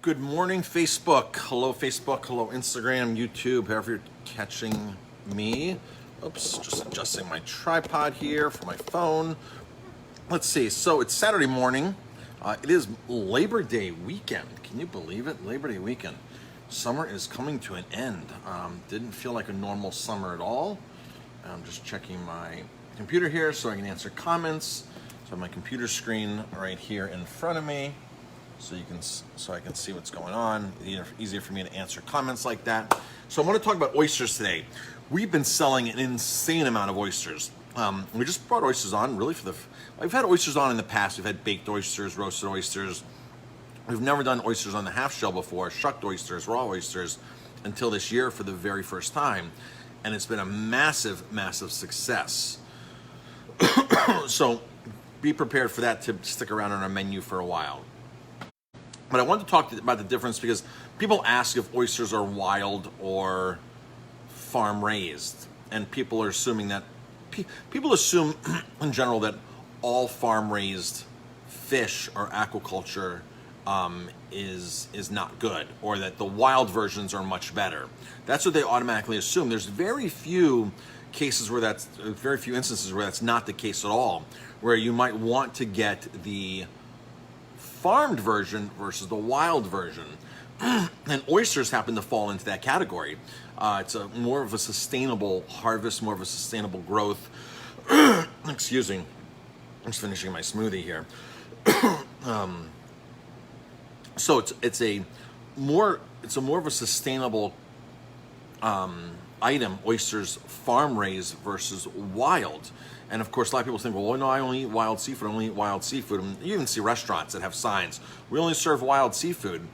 Good morning, Facebook. Hello, Facebook. Hello, Instagram, YouTube, however you're catching me. Oops, just adjusting my tripod here for my phone. Let's see. So it's Saturday morning. It is Labor Day weekend. Can you believe it? Labor Day weekend. Summer is coming to an end. Didn't feel like a normal summer at all. I'm just checking my computer here so I can answer comments. So I have my computer screen right here in front of me. So I can see what's going on. Easier for me to answer comments like that. So I want to talk about oysters today. We've been selling an insane amount of oysters. We just brought oysters on really we've had oysters on in the past. We've had baked oysters, roasted oysters. We've never done oysters on the half shell before, shucked oysters, raw oysters, until this year for the very first time. And it's been a massive, massive success. So be prepared for that to stick around on our menu for a while. But I want to talk about the difference because people ask if oysters are wild or farm raised, and people are assuming that people assume in general that all farm raised fish or aquaculture is not good, or that the wild versions are much better. That's what they automatically assume. There's very few instances where that's not the case at all, where you might want to get the farmed version versus the wild version. And oysters happen to fall into that category. It's more of a sustainable harvest, more of a sustainable growth. Excuse me, I'm just finishing my smoothie here. So it's a more of a sustainable item, oysters farm raised versus wild. And of course, a lot of people think, well, no, I only eat wild seafood. I only eat wild seafood. And you even see restaurants that have signs, we only serve wild seafood,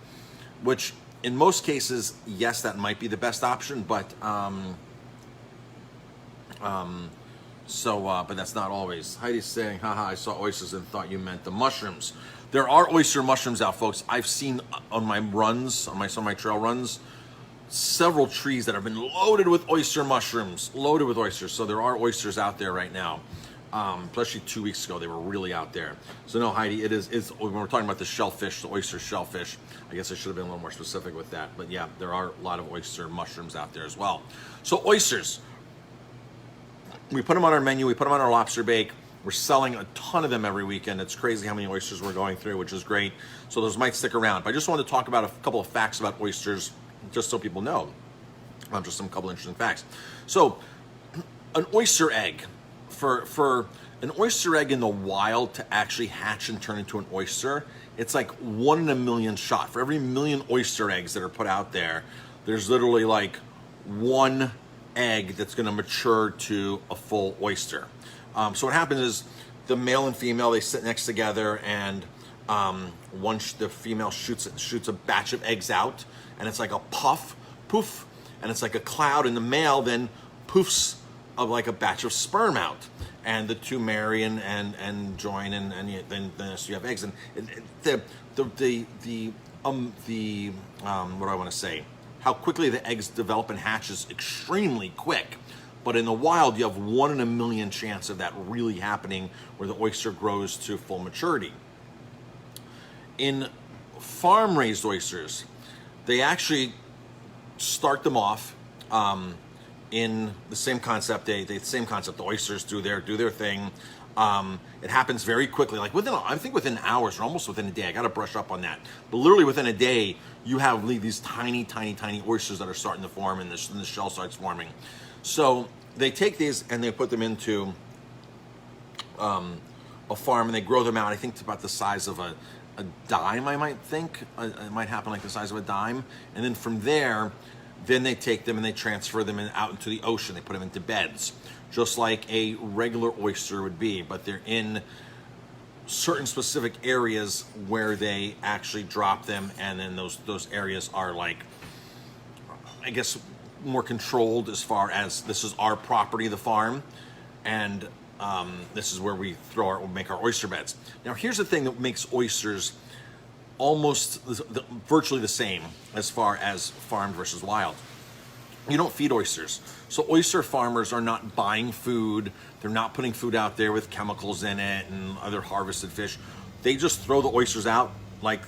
which in most cases, yes, that might be the best option, but but that's not always. Heidi's saying, haha, I saw oysters and thought you meant the mushrooms. There are oyster mushrooms out, folks. I've seen on my runs, on some of my trail runs, several trees that have been loaded with oyster mushrooms, loaded with oysters. So there are oysters out there right now. Especially 2 weeks ago, they were really out there. So no, Heidi, it's when we're talking about the shellfish, the oyster shellfish, I guess I should have been a little more specific with that. But yeah, there are a lot of oyster mushrooms out there as well. So oysters, we put them on our menu, we put them on our lobster bake. We're selling a ton of them every weekend. It's crazy how many oysters we're going through, which is great. So those might stick around. But I just wanted to talk about a couple of facts about oysters, just so people know. Just some couple interesting facts. So, an oyster egg, for an oyster egg in the wild to actually hatch and turn into an oyster, it's like 1 in a million shot. For every million oyster eggs that are put out there, there's literally like one egg that's going to mature to a full oyster. So what happens is the male and female, they sit next together, and once the female shoots a batch of eggs out, and it's like a poof, and it's like a cloud, and the male then poofs of like a batch of sperm out, and the two marry and join, and then so you have eggs. And what do I want to say? How quickly the eggs develop and hatch is extremely quick. But in the wild, you have 1 in a million chance of that really happening, where the oyster grows to full maturity. In farm-raised oysters, they actually start them off in the same concept. The same concept. The oysters do their thing. It happens very quickly, like within hours or almost within a day. I got to brush up on that. But literally within a day, you have these tiny, tiny, tiny oysters that are starting to form, and the shell starts forming. So they take these and they put them into a farm, and they grow them out. I think it's about the size of a dime, I might think. It might happen like the size of a dime. And then from there, then they take them and they transfer them out into the ocean. They put them into beds, just like a regular oyster would be. But they're in certain specific areas where they actually drop them. And then those areas are like, I guess, more controlled as far as this is our property, the farm, and this is where we make our oyster beds. Now, here's the thing that makes oysters almost virtually the same as far as farmed versus wild. You don't feed oysters. So oyster farmers are not buying food. They're not putting food out there with chemicals in it and other harvested fish. They just throw the oysters out like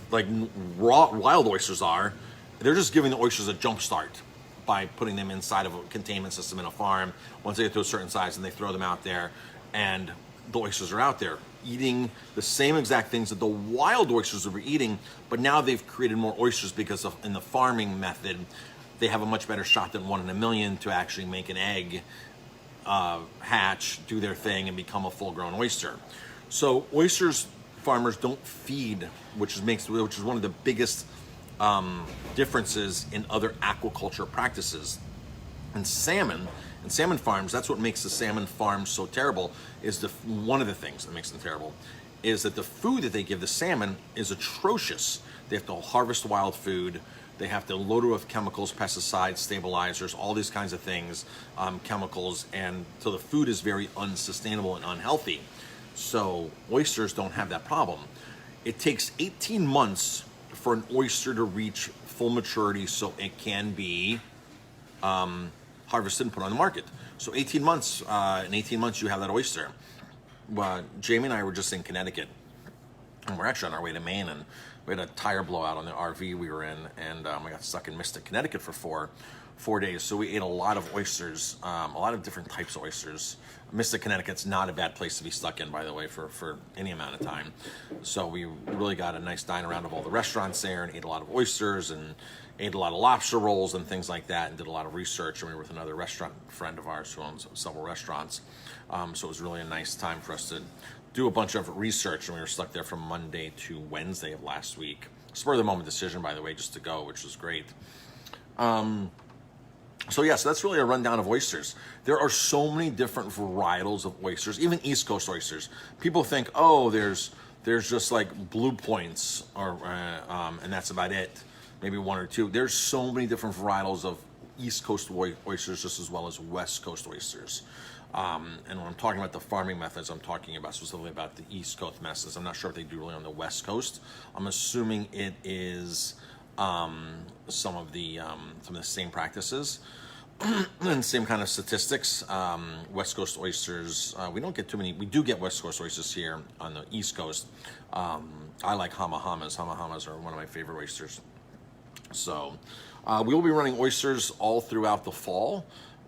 raw wild oysters are. They're just giving the oysters a jump start by putting them inside of a containment system in a farm. Once they get to a certain size, and they throw them out there, and the oysters are out there eating the same exact things that the wild oysters were eating, but now they've created more oysters because of, in the farming method, they have a much better shot than 1 in a million to actually make an egg, hatch, do their thing, and become a full-grown oyster. So oysters, farmers don't feed, which is one of the biggest differences in other aquaculture practices. And salmon farms, that's what makes the salmon farms so terrible, is one of the things that makes them terrible is that the food that they give the salmon is atrocious. They have to harvest wild food. They have to load it with chemicals, pesticides, stabilizers, all these kinds of things, chemicals, and so the food is very unsustainable and unhealthy. So oysters don't have that problem. It takes 18 months for an oyster to reach full maturity so it can be harvested and put on the market. So 18 months, in 18 months you have that oyster. Jamie and I were just in Connecticut, and we're actually on our way to Maine, and we had a tire blowout on the RV we were in, and we got stuck in Mystic, Connecticut for four days. So we ate a lot of oysters, a lot of different types of oysters. Mystic, Connecticut's not a bad place to be stuck in, by the way, for any amount of time. So we really got a nice dine around of all the restaurants there and ate a lot of oysters and ate a lot of lobster rolls and things like that, and did a lot of research. And we were with another restaurant friend of ours who owns several restaurants. So it was really a nice time for us to do a bunch of research, and we were stuck there from Monday to Wednesday of last week. Spur of the moment decision, by the way, just to go, which was great. So that's really a rundown of oysters. There are so many different varietals of oysters, even East Coast oysters. People think, oh, there's just like blue points, or and that's about it. Maybe one or two. There's so many different varietals of East Coast oysters, just as well as West Coast oysters. And when I'm talking about the farming methods, I'm talking about specifically about the East Coast methods. I'm not sure if they do really on the West Coast. I'm assuming it is some of the same practices and same kind of statistics. West Coast oysters, we don't get too many. We do get West Coast oysters here on the East Coast. I like hama-hamas. Hama-hamas are one of my favorite oysters. So we will be running oysters all throughout the fall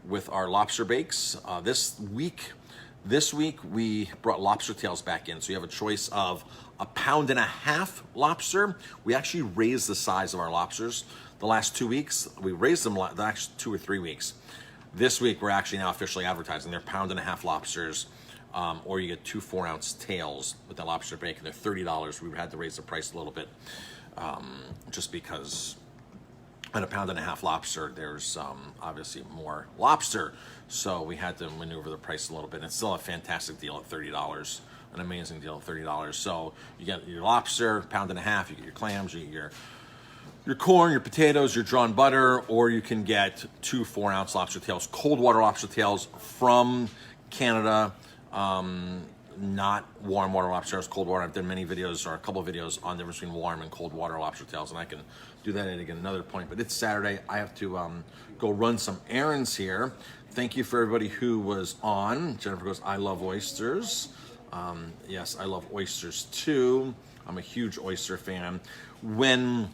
with our lobster bakes. This week we brought lobster tails back in. So you have a choice of 1.5 pound lobster. We actually raised the size of our lobsters the last 2 weeks. We raised them the last 2 or 3 weeks. This week we're actually now officially advertising. They're 1.5 pound lobsters, or you get 2 4-ounce tails with the lobster bake, and they're $30. We had to raise the price a little bit, just because at 1.5 pound lobster, there's obviously more lobster, so we had to maneuver the price a little bit. It's still a fantastic deal at $30, an amazing deal at $30. So you get your lobster, 1.5 pounds, you get your clams, you get your corn, your potatoes, your drawn butter, or you can get 2 4-ounce lobster tails, cold water lobster tails from Canada. Not warm water lobster tails, cold water. I've done many videos, or a couple of videos, on the difference between warm and cold water lobster tails, and I can do that at again another point. But it's Saturday. I have to go run some errands here. Thank you for everybody who was on. Jennifer goes, I love oysters. Yes, I love oysters too. I'm a huge oyster fan. When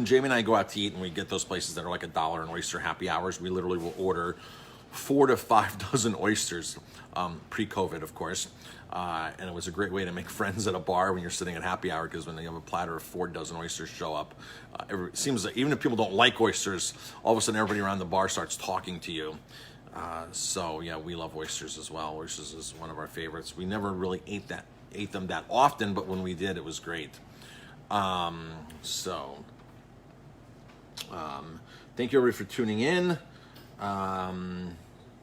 Jamie and I go out to eat and we get those places that are like $1 an oyster happy hours, we literally will order 4 to 5 dozen oysters, pre-COVID, of course. And it was a great way to make friends at a bar when you're sitting at happy hour, because when you have a platter of 4 dozen oysters show up, it seems like even if people don't like oysters, all of a sudden everybody around the bar starts talking to you. So yeah, we love oysters as well. Oysters is one of our favorites. We never really ate them that often, but when we did, it was great. Thank you everybody for tuning in.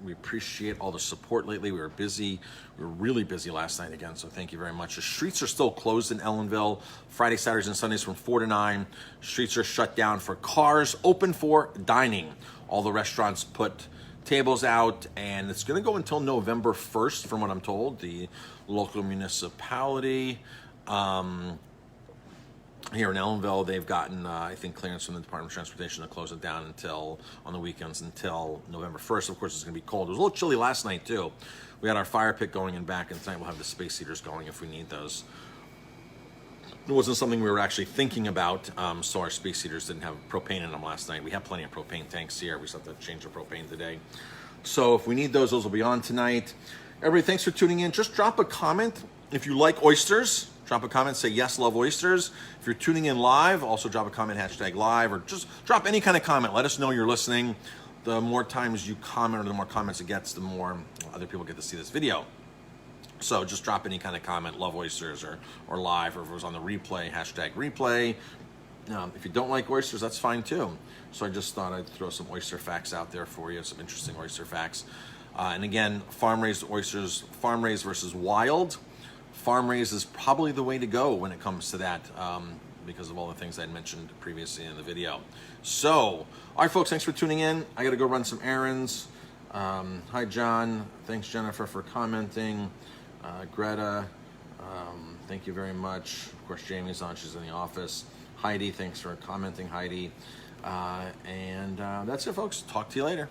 We appreciate all the support lately. We were busy. We were really busy last night again, so thank you very much. The streets are still closed in Ellenville. Friday, Saturdays, and Sundays from 4 to 9. Streets are shut down for cars, open for dining. All the restaurants put tables out, and it's going to go until November 1st, from what I'm told. The local municipality here in Ellenville, they've gotten, I think, clearance from the Department of Transportation to close it down until, on the weekends, until November 1st. Of course, it's going to be cold. It was a little chilly last night, too. We had our fire pit going in back, and tonight we'll have the space heaters going if we need those. It wasn't something we were actually thinking about, so our space heaters didn't have propane in them last night. We have plenty of propane tanks here. We just have to change the propane today. So if we need those will be on tonight. Everybody, thanks for tuning in. Just drop a comment if you like oysters. Drop a comment, say yes, love oysters. If you're tuning in live, also drop a comment, #live, or just drop any kind of comment. Let us know you're listening. The more times you comment or the more comments it gets, the more other people get to see this video. So just drop any kind of comment, love oysters or live, or if it was on the replay, #replay. If you don't like oysters, that's fine too. So I just thought I'd throw some oyster facts out there for you, some interesting oyster facts. And again, farm-raised oysters, farm-raised versus wild. Farm-raised is probably the way to go when it comes to that, because of all the things I mentioned previously in the video. So, all right, folks, thanks for tuning in. I got to go run some errands. Hi, John. Thanks, Jennifer, for commenting. Greta, thank you very much. Of course, Jamie's on. She's in the office. Heidi, thanks for commenting, Heidi. And that's it, folks. Talk to you later.